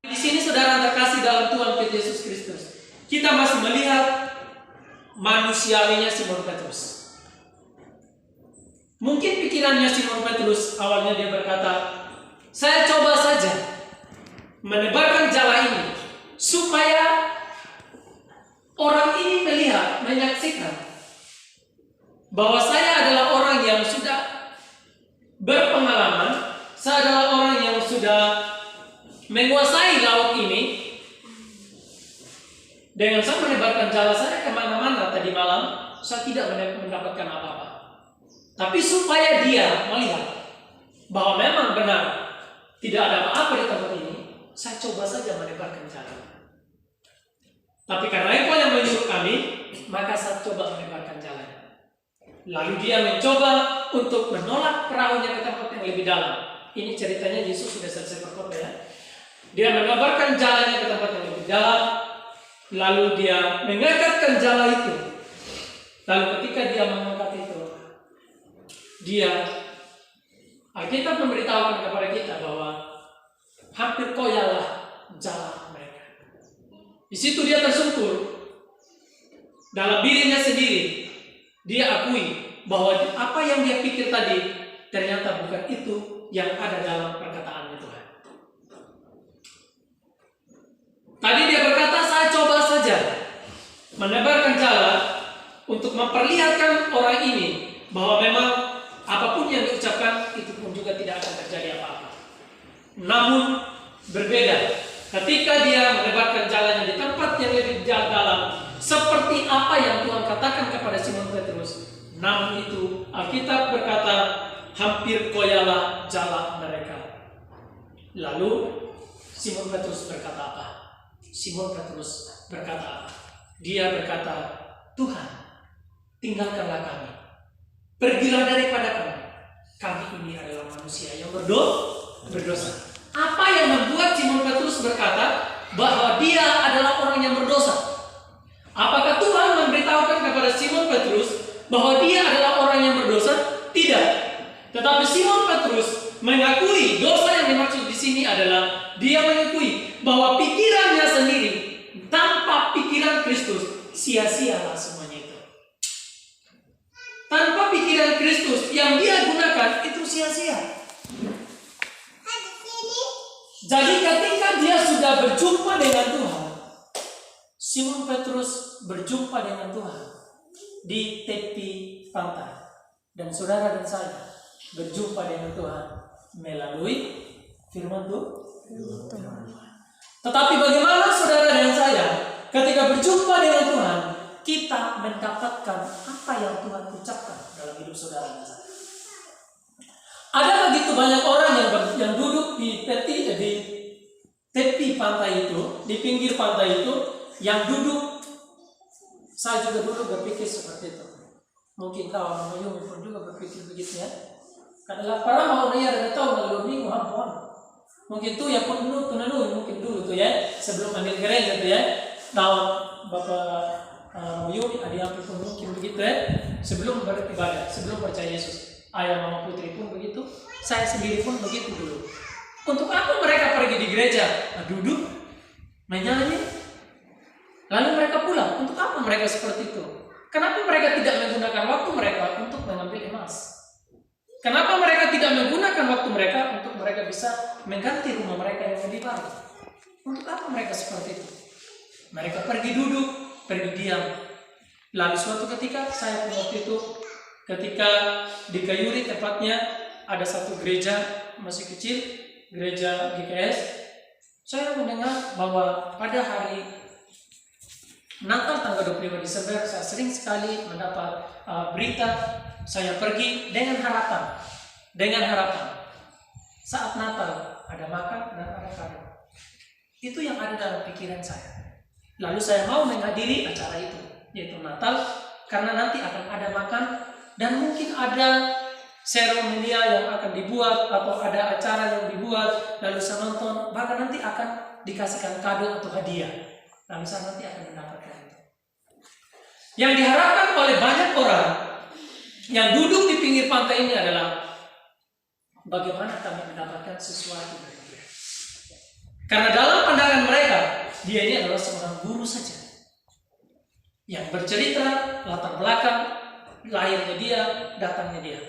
Di sini saudara terkasih dalam Tuhan kita Yesus Kristus, kita masih melihat manusiawinya Simon Petrus. Mungkin pikirannya Simon Petrus awalnya dia berkata, saya coba saja menebarkan jala ini supaya orang ini melihat, menyaksikan bahwa saya adalah orang yang sudah berpengalaman, saya adalah orang yang sudah menguasai laut ini. Dengan saya menebarkan jala saya kemana-mana tadi malam, saya tidak mendapatkan apa-apa. Tapi supaya dia melihat bahwa memang benar tidak ada apa-apa di tempat ini, saya coba saja menebarkan jala. Tapi karena Engkau yang menyuruh kami, maka saya coba menebarkan jala. Lalu dia mencoba untuk menolak perahunya ke tempat yang lebih dalam. Ini ceritanya Yesus sudah selesai berkhotbah ya. Dia menebarkan jalannya ke tempat yang lebih dalam. Lalu dia mengangkatkan jala itu. Lalu ketika dia mengangkat itu, dia Alkitab memberitahukan kepada kita bahwa hampir koyalah jala mereka. Di situ dia tersungkur dalam dirinya sendiri. Dia akui bahwa apa yang dia pikir tadi ternyata bukan itu yang ada dalam perkataan Tuhan. Tadi dia berkata, saya coba saja menebarkan jala untuk memperlihatkan orang ini bahwa memang apapun yang diucapkan itu pun juga tidak akan terjadi apa-apa. Namun berbeda ketika dia menebarkan jalannya di tempat yang lebih dalam, seperti apa yang Tuhan katakan kepada Simon Petrus. Namun itu Alkitab berkata hampir koyalah jala mereka. Lalu Simon Petrus berkata apa? Simon Petrus berkata apa? Dia berkata, Tuhan, tinggalkanlah kami. Pergilah daripada kami. Kami ini adalah manusia yang berdosa. Apa yang membuat Simon Petrus berkata bahwa dia adalah orang yang berdosa? Apakah Tuhan memberitahukan kepada Simon Petrus bahwa dia adalah orang yang berdosa? Tidak. Tetapi Simon Petrus mengakui dosa yang dimaksud di sini adalah dia mengakui bahwa pikirannya sendiri tanpa pikiran Kristus sia-sialah semuanya itu. Tanpa pikiran Kristus yang dia gunakan itu sia-sia. Jadi ketika dia sudah berjumpa dengan Tuhan, Simon Petrus berjumpa dengan Tuhan di tepi pantai. Dan saudara dan saya berjumpa dengan Tuhan melalui firman Tuhan. Tetapi bagaimana saudara dan saya ketika berjumpa dengan Tuhan, kita mendapatkan apa yang Tuhan ucapkan dalam hidup saudara dan saya. Ada begitu banyak orang yang duduk di tepi pantai itu, di pinggir pantai itu, yang duduk. Saya juga dulu berpikir seperti itu. Mungkin kawan Mayumi pun juga berpikir begitu ya. Karena para mau ada tahu lalu minggu hampon. Mungkin tuh ya pun dulu mungkin dulu tuh ya sebelum ambil gereja tuh ya. Tahu Bapak Mayumi adik pun mungkin begitu ya. Sebelum beribadah, sebelum percaya Yesus. Ayah mama putri pun begitu, saya sendiri pun begitu dulu. Untuk apa mereka pergi di gereja? Duduk, menyanyi, lalu mereka pulang. Untuk apa mereka seperti itu? Kenapa mereka tidak menggunakan waktu mereka untuk mengambil emas? Kenapa mereka tidak menggunakan waktu mereka untuk mereka bisa mengganti rumah mereka yang lebih baru? Untuk apa mereka seperti itu? Mereka pergi duduk, pergi diam. Lalu suatu ketika saya pun waktu itu ketika di Kayuri tepatnya ada satu gereja masih kecil, gereja GKS. Saya mendengar bahwa pada hari Natal tanggal 25 Desember saya sering sekali mendapat berita. Saya pergi dengan harapan saat Natal ada makan dan ada kado. Itu yang ada dalam pikiran saya. Lalu saya mau menghadiri acara itu, yaitu Natal, karena nanti akan ada makan. Dan mungkin ada seremonia yang akan dibuat atau ada acara yang dibuat, lalu saya nonton, bahkan nanti akan dikasihkan kado atau hadiah. Lalu saya nanti akan mendapatkan itu. Yang diharapkan oleh banyak orang yang duduk di pinggir pantai ini adalah bagaimana kami mendapatkan sesuatu dari dia. Karena dalam pandangan mereka, dia ini adalah seorang guru saja yang bercerita latar belakang lahirnya dia, datangnya dia.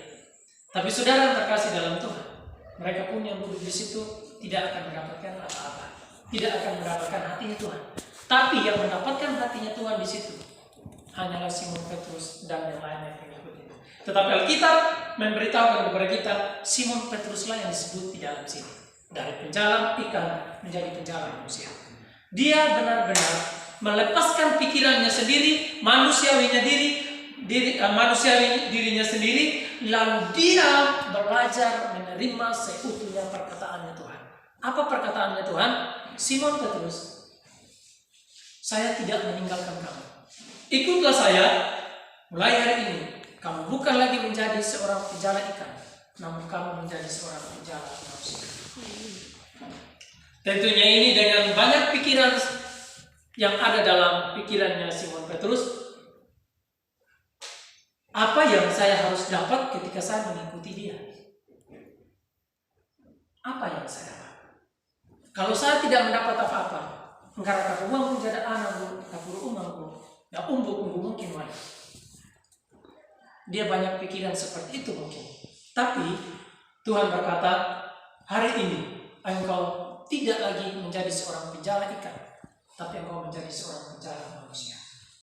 Tapi saudara yang terkasih dalam Tuhan, mereka pun yang duduk di situ tidak akan mendapatkan apa-apa, tidak akan mendapatkan hatinya Tuhan. Tapi yang mendapatkan hatinya Tuhan di situ hanyalah Simon Petrus dan yang lainnya yang mengikuti. Tetapi Alkitab memberitahukan kepada kita, Simon Petruslah yang disebut di dalam sini, dari penjalam ikan menjadi penjalam manusia. Dia benar-benar melepaskan pikirannya sendiri, manusiawi dirinya sendiri, lalu dia belajar menerima seutuhnya perkataannya Tuhan. Apa perkataannya Tuhan? Simon Petrus, saya tidak meninggalkan kamu. Ikutlah saya, mulai hari ini kamu bukan lagi menjadi seorang penjala ikan, namun kamu menjadi seorang penjala manusia. Tentunya ini dengan banyak pikiran yang ada dalam pikirannya Simon Petrus. Apa yang saya harus dapat ketika saya mengikuti dia? Apa yang saya dapat? Kalau saya tidak mendapat apa-apa, karena uang menjadi anakku, kapur umangku, ya umbuk mungkin mana. Dia banyak pikiran seperti itu mungkin. Tapi Tuhan berkata, hari ini engkau tidak lagi menjadi seorang penjala ikan, tapi engkau menjadi seorang penjala manusia.